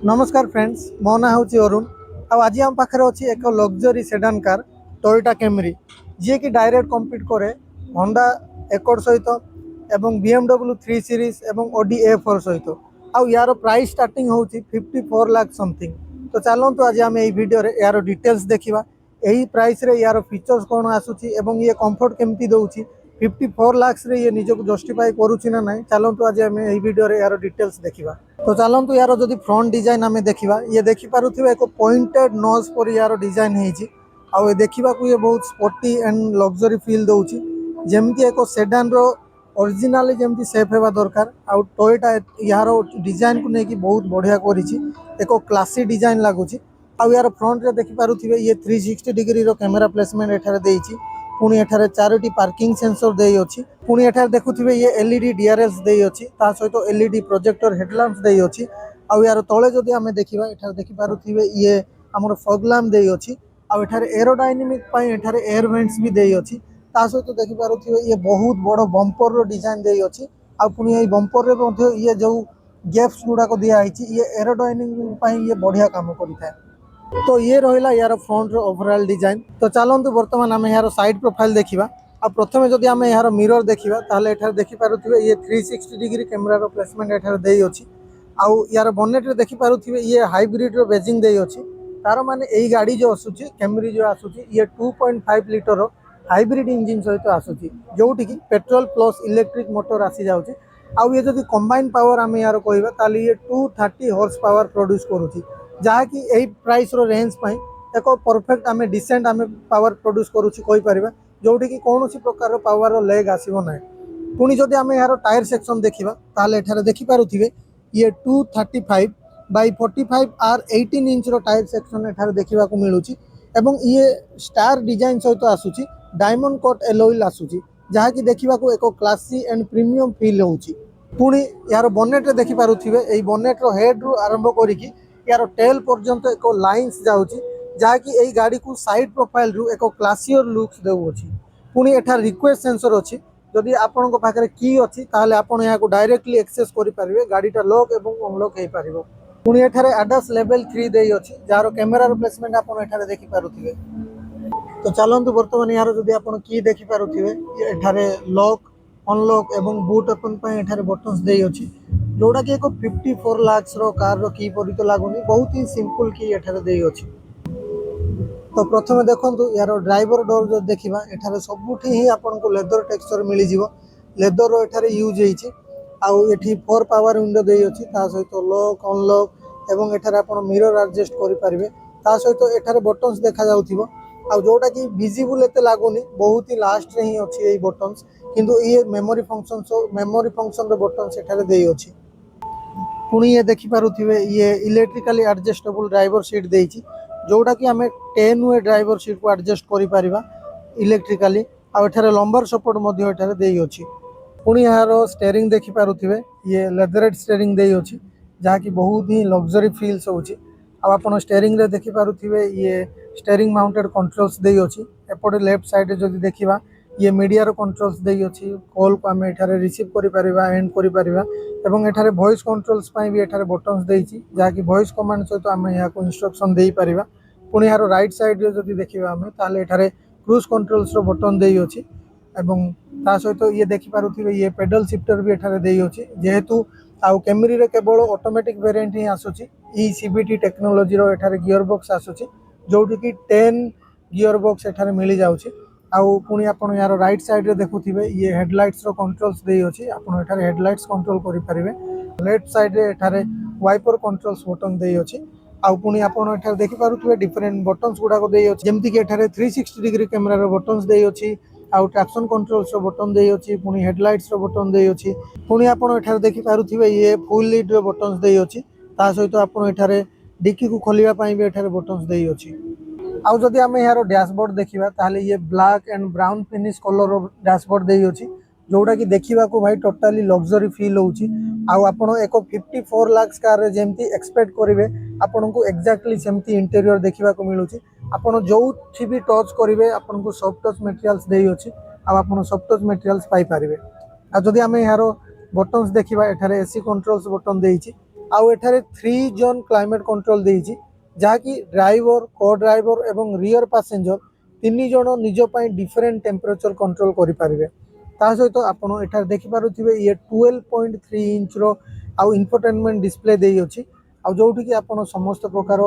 नमस्कार फ्रेंड्स, मो ना हूँ अरुण। आज आम पाखे अच्छी एक luxury sedan car Toyota Camry जी की डायरेक्ट कम्पीट करे होंडा एकॉर्ड सहित एवं BMW 3 सीरीज एवं Audi A4 सहित। आउ यार प्राइस स्टार्टिंग हूँ 54 लाख समथिंग। तो चलतु आज आम ये वीडियो रे यार डिटेल्स देखा यही प्राइस रे यार फीचर्स कौन आसूची एवं ये कंफर्ट केमती दउची 54 लाख रे ये निजक जस्टिफाई करूची ना नहीं। चलतु आज आम ये वीडियो रे यार डिटेल्स देखा। तो चलतु यार जदि फ्रंट डिजाइन आम देखा ये देखिपे एक पॉइंटेड नोज पर यार डिजाइन हो देखा ये बहुत स्पोर्टी एंड लग्जरी फील दूची जमती एक सेडान रो ओरिजिनाली जमती सेफ होगा दरकार। आउ टोयोटा यार डिजाइन को लेकिन बहुत बढ़िया करिछि एक क्लासी डिजाइन लगुच। आउ यार फ्रंट रे देखिपे ये 360 डिग्री रो कैमेरा प्लेसमेंट एठारे देइछि। पुणी एठारे 4टी पार्किंग सेंसर दे अछि। पुणी एठारे देखुथिबे ये एलईडी डीआरएल्स दे अछि ता सहित एलईडी प्रोजेक्टर हेडलैम्प्स दे अछि। आउ यार तळे जदि आमे देखिबा एठारे देखि पारुथिबे ये हमर फॉग लैम्प दे अछि। आउ एठारे एरोडायनामिक पई एठारे एयर वेंट्स भी दे अछि। ता सहित देखि पारुथिबे ये बहुत बड़ बम्पर रो डिजाइन दे अछि। आउ पुणी ए बम्पर रे मध्ये ये जो गैप्स गुडा को दिया आइछि ये एरोडायनामिक पई ये बढ़िया काम करिଥାଏ। तो ये रहा यार फ्रंट रो ओवरऑल डिजाइन। तो चलतु बर्तमान आम यार साइड प्रोफाइल देखा। आ प्रथमे जदि आम यार मिरर देखा ताले एठार देखि पारुथिबे ये 360 डिग्री कैमरा रो प्लेसमेंट एठार देई अछि। आउ यार बनेट रे देखि पारुथिबे ये हाइब्रिड रो बेजिंग देई अछि। तार माने एई गाड़ी जो आसुची कैमरी जो आसुची ये 2.5 लीटर रो हाइब्रिड इंजिन सहित आसुची जोटी की पेट्रोल प्लस इलेक्ट्रिक मोटर आसी जाउची। आउ ये जदि कंबाइन पावर आम यार कहबा ताले ये 230 हॉर्स पावर प्रोड्यूस करूची जहाँकि यही प्राइस रो रेंज पाई एक परफेक्ट आम डिसेंट आम पावर प्रोड्यूस करूची कहि परिबा जोटी की कौन प्रकार पावर रो लेग आसीबो नै। पुणी जदि आम यार टायर सेक्शन देखा ताले एठारे देखि पारुथिबे ये 235 बाई 45 आर 18 इंच रो टायर सेक्शन एठारे देखा मिलूची एवं ये स्टार डिजाइन सहित आसूची डायमंड कट एलॉय आसूची जहाँकि देखा एक क्लासी एंड प्रीमियम फील होची। पुणी यार बनेट रे देखि पारुथिबे एई बनेट रो हेड रु आरंभ करिकी यार टेल पर्यंत एक लाइन्स जाउची जहाँकि एई गाड़ी को साइड प्रोफाइल रु एक क्लासियर लुक्स देउछि। पुणी एठार रिक्वेस्ट सेंसर अछि जदि आपन पाखे की अच्छी ताहले आपन यहाँ को डायरेक्टली एक्सेस करि परिबे गाड़ीटा लॉक एवं अनलॉक हो पारिबो। पुणी एठारे ADAS लेवल 3 देई अछि जार कैमरा रो प्लेसमेंट आपन एठारे देखि पारुथिबे। तो चलतु बर्तमान यार जदि आपन की देखि पारुथिबे एठारे लॉक अनलॉक एवं बूट ओपन पई एठारे बटन्स देई अछि जोड़ा कि एक 54 लाख रो कार रो की परि तो लागुनी बहुत ही सिंपल की एठारे देई अछि। तो प्रथमे देखंतु यार ड्राइवर डोर जो देखिबा एठारे सबुठी ही आपन को लेदर टेक्सचर मिली जिवो। लेदर रो एठारे यूज हेछि। आउ एठी 4 पावर विंडो देई अछि ता सहित लॉक अनलॉक एवं एठारे आपन मिरर एडजस्ट करि परिबे। ता सहित एठारे बटन्स देखा जाउथिबो आउ जोटा कि विजिबल एते लागुनी बहुत ही लास्ट रे ही अछि एई बटन्स किंतु ये मेमोरी फंक्शन रो बटन्स एठारे देई अछि। पुणी ये देखि पारुथिबे ये इलेक्ट्रिकली एडजस्टेबल ड्राइवर सीट देइछि जोटा कि आम 10 वे ड्राइवर सीट को एडजस्ट करि परिबा इलेक्ट्रिकली। आ एठारे लंबर सपोर्ट मध्ये एठारे देई अछि। पुणी यार स्टीयरिंग देखि पारुथिबे ये लेदरेट स्टीयरिंग देई अछि जहाँ कि बहुत ही लग्जरी फील्स होछि। आ आपण स्टीयरिंग रे देखि पारुथिबे ये स्टीयरिंग माउंटेड कंट्रोल्स देई अछि। एपटे लेफ्ट साइड जदि देखिबा ये मीडिया रो कंट्रोल्स देई अछि कॉल को आम एठारे रिसीव करि परिबा एंड करि परिबा एवं एठारे वॉइस कंट्रोल्स पई भी एठारे बटन्स देइछि जहाँ कि वॉइस कमांड सहित आम यहाँ को इंस्ट्रक्शन देई परिबा। पुणी यार राइट साइड रे जदि देखिबा आम ताले एठारे क्रूज कंट्रोल्स रो बटन देई अछि एवं ता सहित ये देखि पारुथिबे ये पेडल शिफ्टर भी एठारे देई अछि जेहेतु आउ कैमरी रे केवल ऑटोमेटिक वेरिएंट ही आसुची ई सीबीटी टेक्नोलॉजी रो एठारे गियर बॉक्स आसुची जोटी की 10 गियर बॉक्स एठारे मिली जाउची। आउ पुणी आपण यार राइट साइड रे देखुथिबे ये हेडलाइट्स रो कंट्रोल्स देई अछि आपण एठारे हेडलाइट्स कंट्रोल करि परिबे। लेफ्ट साइड रे एठारे वाइपर कंट्रोल्स बटन देई अछि। आउ पुणी आपण एठारे देखि पारुथिबे डिफरेंट बटन्स गुडा को देई अछि जेमति कि एठारे 360 डिग्री कैमरा रो बटन्स देई अछि आउ ट्रैक्शन कंट्रोल्स रो बटन देई अछि पुणी हेडलाइट्स रो बटन देई अछि। पुणी आपण एठारे देखि पारुथिबे ये फुल लीड रो बटन्स देई अछि ता सहित आपण एठारे डिक्की को खोलिबा पई भी एठारे बटन्स देई अछि। आउ जदि आम यार डैशबोर्ड देखिबा ताले ये black and brown finish colour रो डैशबोर्ड देई अछि जोटा कि देखिबा को भाई टोटली लग्जरी फील होउची। आउ आपण एक 54 लाख कार रे जेमती एक्सपेक्ट करिवे आपण को एक्जेक्टली सेमती इंटीरियर देखिबा को मिलुची। आपण जोठी भी टच करिवे आपण को सॉफ्ट टच मटेरियल्स देई अछि आ आपण सॉफ्ट टच मटेरियल्स पाई परिवे। आ जदि आम यार बटन्स देखिबा एठारे एसी कंट्रोल्स बटन देइछि आउ एठारे 3 जोन क्लाइमेट कंट्रोल देइछि जहाँकि ड्राइवर को ड्राइवर एवं रियर पैसेंजर 3 जण निज पई डिफरेंट टेम्परेचर कंट्रोल करि पारिबे। ता सहित आपण एठार देखि पारुथिबे ये 12.3 इंच रो आउ इंफोटेनमेंट डिस्प्ले देइ अछि आउ जोठी कि आपण समस्त प्रकार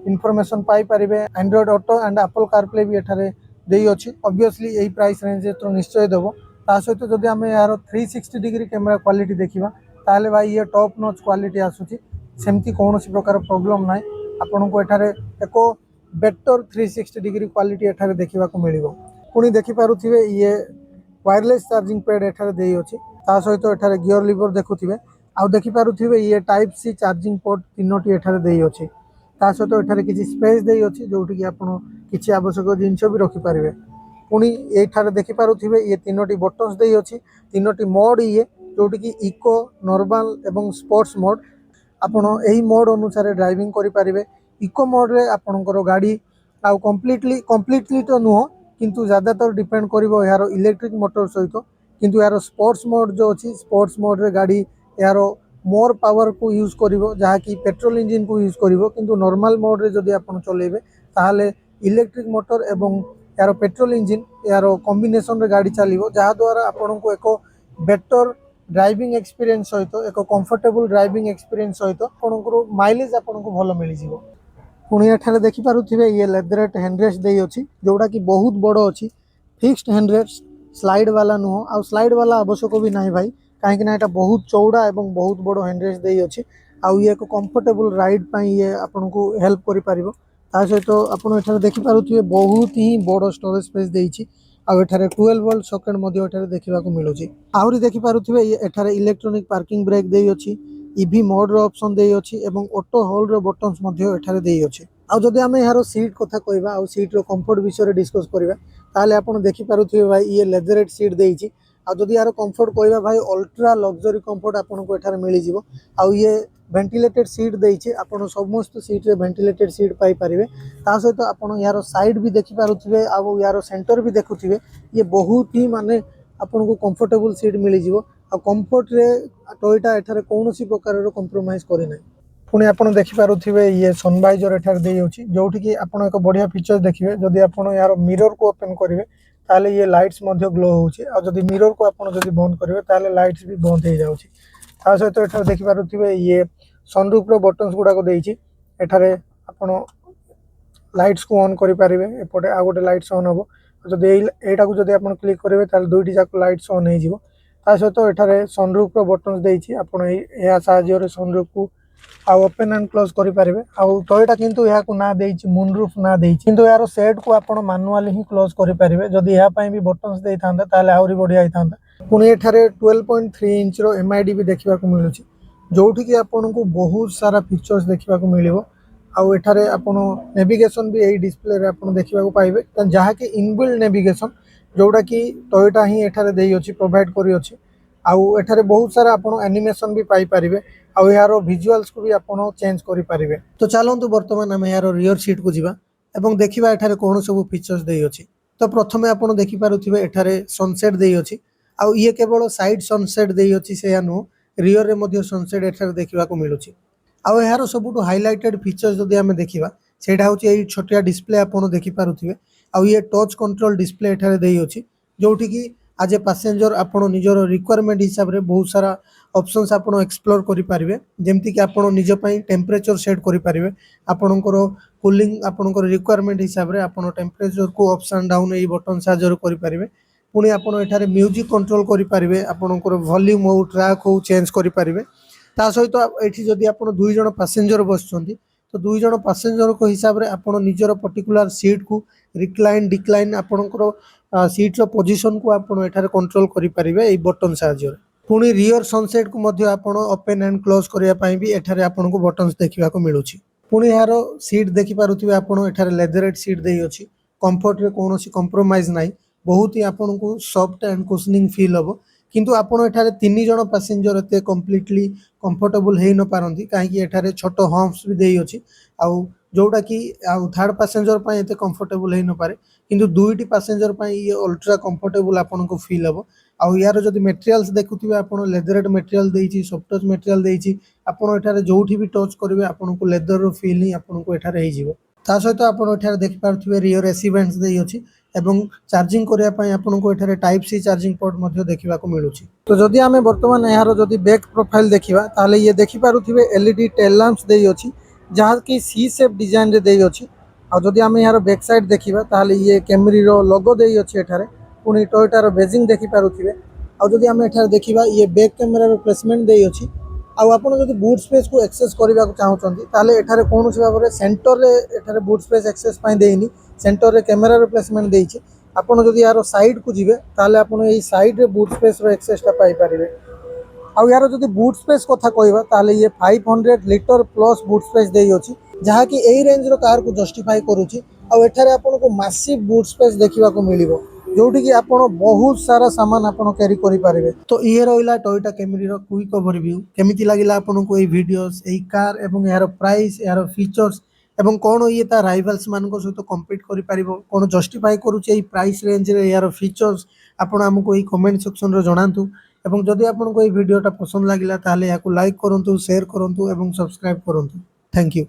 इन्फॉर्मेशन पाई पारिबे। Android Auto and Apple CarPlay भी एठारे देइ अछि। ऑब्वियसली एही प्राइस रेंज तो निश्चय देबो। ता सहित जदि आमे यार 360 डिग्री कैमरा क्वालिटी देखिबा ताले भाई ये टॉप नॉच क्वालिटी आसुची सेमती कोनोसी प्रकार प्रॉब्लम नाइ। आपण को एठारे एको बेटर 360 डिग्री क्वालिटी एठारे देखिबा को मिलिबो। पुनी देखि पारुथिबे ये वायरलेस चार्जिंग पैड एठारे देइ अछि। ता सहित एठारे गियर लीवर देखुथिबे आउ देखि पारुथिबे ये टाइप सी चार्जिंग पोर्ट तीनोटी एठारे देइ अछि। ता सहित एठारे किछि स्पेस देइ अछि जोठी कि आपण किछि आवश्यक जिंस भी रखि पारिबे। पुनी एठारे देखि पारुथिबे ये तीनोटी बटन्स देइ अछि। तीनोटी मोड ये जोठी कि इको नॉर्मल एवं स्पोर्ट्स मोड आपण एही मोड अनुसार ड्राइविंग करि पारिबे। इको मोड रे आपणकर गाड़ी आउ कम्प्लीटली तो नुह किंतु ज्यादातर डिपेंड करिवो यार इलेक्ट्रिक मोटर सहित। किंतु यार स्पोर्ट्स मोड जो अछि स्पोर्ट्स मोड रे गाड़ी यार मोर पावर को यूज करिवो जहा कि पेट्रोल इंजन को यूज करिवो। किंतु नॉर्मल मोड रे जदि आपण चलेबे ताहाले इलेक्ट्रिक मोटर एवं यार पेट्रोल इंजन यार कॉम्बिनेशन रे गाड़ी चलिवो जहा द्वारा आपण को एको बेटर ड्राइविंग एक्सपीरियंस सहित एक कंफर्टेबल ड्राइविंग एक्सपीरियंस सहित आपणकर माइलेज आपण को भलो मिली जिवो। पुणी एठारे देखि पारुथिबे ये लेदरेट हैंडरेस्ट देइ अछि जोड़ा कि बहुत बड़ अछि। फिक्स्ड हैंडरेस्ट स्लाइड वाला नुह आ स्लाइड वाला आवश्यक भी नाही भाई काहेकि ना एटा बहुत चौड़ा एवं बहुत बड़ हैंडरेस्ट देइ अछि। आउ ये एक कंफर्टेबल राइड पई ये आपन को हेल्प करि पारिबो। ता सहित आपण एठारे देखि पारुथिबे बहुत ही बड़ स्टोरेज स्पेस देइछि। आउ एठारे 12 वोल्ट सॉकेट मध्ये एठारे देखिबा को मिलुछि। आउरी देखि पारुथिबे ये एठारे इलेक्ट्रॉनिक पार्किंग ब्रेक देइ अछि। ईवी मोड रो ऑप्शन देइ अछि एवं ऑटो होल्ड रो बटन्स मध्ये एठारे देइ अछि। आउ जदि आमे यारो सीट कथा कहबा आउ सीट रो कंफर्ट विषय रे डिस्कस करबा ताले आपण देखि पारुथिबे भाई ये लेदरेट सीट देइछि। आउ जदि यारो कंफर्ट कहबा भाई अल्ट्रा लग्जरी कंफर्ट आपण को एठारे मिलि जिवो। आउ ये वेंटिलेटेड सीट देइछि आपण समस्त सीट रे वेंटिलेटेड सीट पाई परिबे। ता सहित आपण यारो साइड भी देखि पारुथिबे आउ यारो सेंटर भी देखुथिबे ये बहुत ही माने आपण को कंफर्टेबल सीट मिलि जिवो। आ कंफर्ट रे टोयोटा एठारे कोनोसी प्रकार रो कॉम्प्रोमाइज करे नै। पुणी आपण देखि पारुथिबे ये सनवाइजर एठारे देइ अछि जोठी कि आपण एक बढ़िया फीचर देखिबे। जदि आपण यार मिरर को ओपन करिवे ताले ये लाइट्स मध्ये ग्लो होउछि आ जदि मिरर को आपण जदि बंद करिवे ताले लाइट्स भी बंद हे जाउछि। ता सहित एठारे देखि पारुथिबे ये सनरूफ रो बटन्स गुडा को देइछि। एठारे आपण लाइट्स को ऑन करि पारिबे। एपटे आ गोटे लाइट्स ऑन हबो जदि एटा को जदि आपण क्लिक करिवे ताले दुइटी जाक लाइट्स ऑन हे जिवो। ता सहित एठारे सनरूफ रो बटन्स देइछि आपण एहा साहाय्य रे सनरूफ को आ ओपन एंड क्लोज करि पारिबे। आउ टोयोटा किंतु एहा को ना देइछि मूनरूफ ना देइछि किंतु यार सेट को आपण मैनुअली ही क्लोज करि पारिबे। जदि एहा पई भी बटन्स देइ थांदा ताले आउरी बढ़िया ही थांदा। पुणी एठारे 12.3 इंच रो एमआईडी भी देखिबा को मिलुछि जोठी कि आपण को बहुत सारा फीचर्स देखिबा को मिलिबो। आउ एठारे आपण नेविगेशन भी एही डिस्प्ले रे आपण देखिबा को पाइबे जहा कि इनबिल्ट नेविगेशन जोड़ा कि टोयोटा ही एठारे देइ अछि प्रोवाइड करि अछि। आउ एठारे बहुत सारा आपण एनिमेशन भी पाई परिबे। आउ यारो विजुअल्स को भी आपण चेंज करि परिबे। तो चलंतु वर्तमान हम यारो रियर सीट को जिबा एवं देखिबा एठारे कोन सब फीचर्स देइ अछि। तो प्रथमे आपण देखि पारुथिबे एठारे सनसेट देइ अछि। आउ ये केवल साइड सनसेट देइ अछि सेया नु रियर रे मध्ये सनसेट एठारे देखिबा को मिलुछि। आउ यारो सबुटु हाइलाइटेड फीचर्स जदि आमे देखिबा सेटा होछि एई छोटिया डिस्प्ले आपण देखि पारुथिबे। आउ ये टच कंट्रोल डिस्प्ले एठारे देइ अछि जोठी कि आज ए पैसेंजर आपण निजर रिक्वायरमेंट हिसाब रे बहुत सारा ऑप्शंस आपण एक्सप्लोर करि पारिबे। जेमति कि आपण निज पई टेम्परेचर सेट करि पारिबे। आपणकर कूलिंग आपणकर रिक्वायरमेंट हिसाब रे आपण टेम्परेचर को ups and down AE button साहाय्य करि पारिबे। पुणी आपण एठारे म्यूजिक कंट्रोल करि पारिबे। आपणकर वॉल्यूम हो ट्रैक हो चेंज करि पारिबे। ता सहित एठी जदि आपण दुई जण पैसेंजर बसचंती तो दुई जण पैसेंजर को हिसाब रे आपण निजर पर्टिकुलर सीट को रिक्लाइन डिक्लाइन आपणकर सीट रो पोजीशन को आपण एठारे कंट्रोल करि पारिबे एई बटन साहाय्य रे। पुणी रियर सनसेट को मध्ये आपण ओपन एंड क्लोज करिया पई भी एठारे आपण को बटन्स देखिबा को मिलुछि। पुणी यारो सीट देखि पारुथिबे आपण एठारे लेदरेट सीट देइ अछि। कंफर्ट रे कोनोसी कॉम्प्रोमाइज नाही बहुत ही आपण को सॉफ्ट एंड कुशनिंग फील हबो। किंतु आपण एठारे 3 जण पैसेंजर एते कंप्लीटली कंफर्टेबल हेइ न पारंती काहेकि एठारे छोटो हम्प्स भी देइ अछि। आउ जोटा कि आउ थर्ड पैसेंजर पई एते कंफर्टेबल हेइ न पारे किंतु दुईटी पैसेंजर पई ये अल्ट्रा कंफर्टेबल आपण को फील हबो। आउ यार जदि मटेरियल्स देखुथिबे आपण लेदरेट मटेरियल देइछि सॉफ्ट टच मटेरियल देइछि ଆପଣ ଏଠାରେ ଯୋଉଠି ବି ଟଚ୍ କରିବେ ଆପଣଙ୍କୁ ଲେଦରର ଫିଲ୍ ହିଁ ଆପଣଙ୍କୁ ଏଠାରେ ହେଇଯିବ। ତା ସହିତ ଆପଣ ଏଠାରେ ଦେଖିପାରୁଥିବେ ରିୟର ଏସି ଭେଣ୍ଟସ୍ ଦେଇ ଅଛି ଏବଂ ଚାର୍ଜିଂ କରିବା ପାଇଁ ଆପଣଙ୍କୁ ଏଠାରେ ଟାଇପ୍ ସି ଚାର୍ଜିଂ ପୋର୍ଟ ମଧ୍ୟ ଦେଖିବାକୁ ମିଳୁଛି। ତ ଯଦି ଆମେ ବର୍ତ୍ତମାନ ଏହାର ଯଦି ବ୍ୟାକ୍ ପ୍ରୋଫାଇଲ୍ ଦେଖିବା ତାହେଲେ ଇଏ ଦେଖିପାରୁଥିବେ LED ଟେଲ୍ ଲାମ୍ପସ୍ ଦେଇ ଅଛି ଯାହାକି ସି ସେପ୍ ଡିଜାଇନରେ ଦେଇ ଅଛି। ଆଉ ଯଦି ଆମେ ଏହାର ବ୍ୟାକ୍ ସାଇଡ୍ ଦେଖିବା ତାହେଲେ ଇଏ କ୍ୟାମରିର ଲୋଗୋ ଦେଇ ଅଛି ଏଠାରେ ପୁଣି ଟୋୟୋଟାର ବେଜିଂ ଦେଖିପାରୁଥିବେ। ଆଉ ଯଦି ଆମେ ଏଠାରେ ଦେଖିବା ଇଏ ବ୍ୟାକ୍ କ୍ୟାମେରାର ପ୍ଲେସମେଣ୍ଟ ଦେଇ ଅଛି। ଆଉ ଆପଣ ଯଦି ବୁଟ୍ ସ୍ପେସ୍କୁ ଏକ୍ସେସ୍ କରିବାକୁ ଚାହୁଁଛନ୍ତି ତାହେଲେ ଏଠାରେ କୌଣସି ଭାବରେ ସେଣ୍ଟରରେ ଏଠାରେ ବୁଟ୍ ସ୍ପେସ୍ ଏକ୍ସେସ୍ ପାଇଁ ଦେଇନି, ସେଣ୍ଟରରେ କ୍ୟାମେରାର ପ୍ଲେସମେଣ୍ଟ ଦେଇଛି। ଆପଣ ଯଦି ଏହାର ସାଇଡ୍କୁ ଯିବେ ତାହେଲେ ଆପଣ ଏଇ ସାଇଡ୍ରେ ବୁଟ୍ ସ୍ପେସ୍ର ଏକ୍ସେସ୍ଟା ପାଇପାରିବେ। ଆଉ ୟାର ଯଦି ବୁଟ୍ ସ୍ପେସ୍ କଥା କହିବା ତାହେଲେ ଇଏ 500 ଲିଟର ପ୍ଲସ୍ ବୁଟ୍ ସ୍ପେସ୍ ଦେଇ ଅଛି ଯାହାକି ଏଇ ରେଞ୍ଜର କାରକୁ ଜଷ୍ଟିଫାଏ କରୁଛି। ଆଉ ଏଠାରେ ଆପଣଙ୍କୁ ମାସିଭ୍ ବୁଟ୍ ସ୍ପେସ୍ ଦେଖିବାକୁ ମିଳିବ ଯୋଉଠିକି ଆପଣ ବହୁତ ସାରା ସାମାନ ଆପଣ କ୍ୟାରି କରିପାରିବେ। ତ ଇଏ ରହିଲା ଟୋୟୋଟା କ୍ୟାମରିର କୁଇକ୍ ଓଭରଭ୍ୟୁ। କେମିତି ଲାଗିଲା ଆପଣଙ୍କୁ ଏଇ ଭିଡ଼ିଓସ୍, ଏଇ କାର୍ ଏବଂ ଏହାର ପ୍ରାଇସ୍, ଏହାର ଫିଚର୍ସ ଏବଂ କ'ଣ ଇଏ ତା ରାଇଭାଲ୍ସ ମାନଙ୍କ ସହିତ କମ୍ପିଟ୍ କରିପାରିବ, କ'ଣ ଜଷ୍ଟିଫାଏ କରୁଛି ଏଇ ପ୍ରାଇସ୍ ରେଞ୍ଜରେ ଏହାର ଫିଚର୍ସ, ଆପଣ ଆମକୁ ଏଇ କମେଣ୍ଟ ସେକ୍ସନରେ ଜଣାନ୍ତୁ। ଏବଂ ଯଦି ଆପଣଙ୍କୁ ଏଇ ଭିଡ଼ିଓଟା ପସନ୍ଦ ଲାଗିଲା ତାହେଲେ ଏହାକୁ ଲାଇକ୍ କରନ୍ତୁ, ସେୟାର କରନ୍ତୁ ଏବଂ ସବସ୍କ୍ରାଇବ୍ କରନ୍ତୁ। Thank you.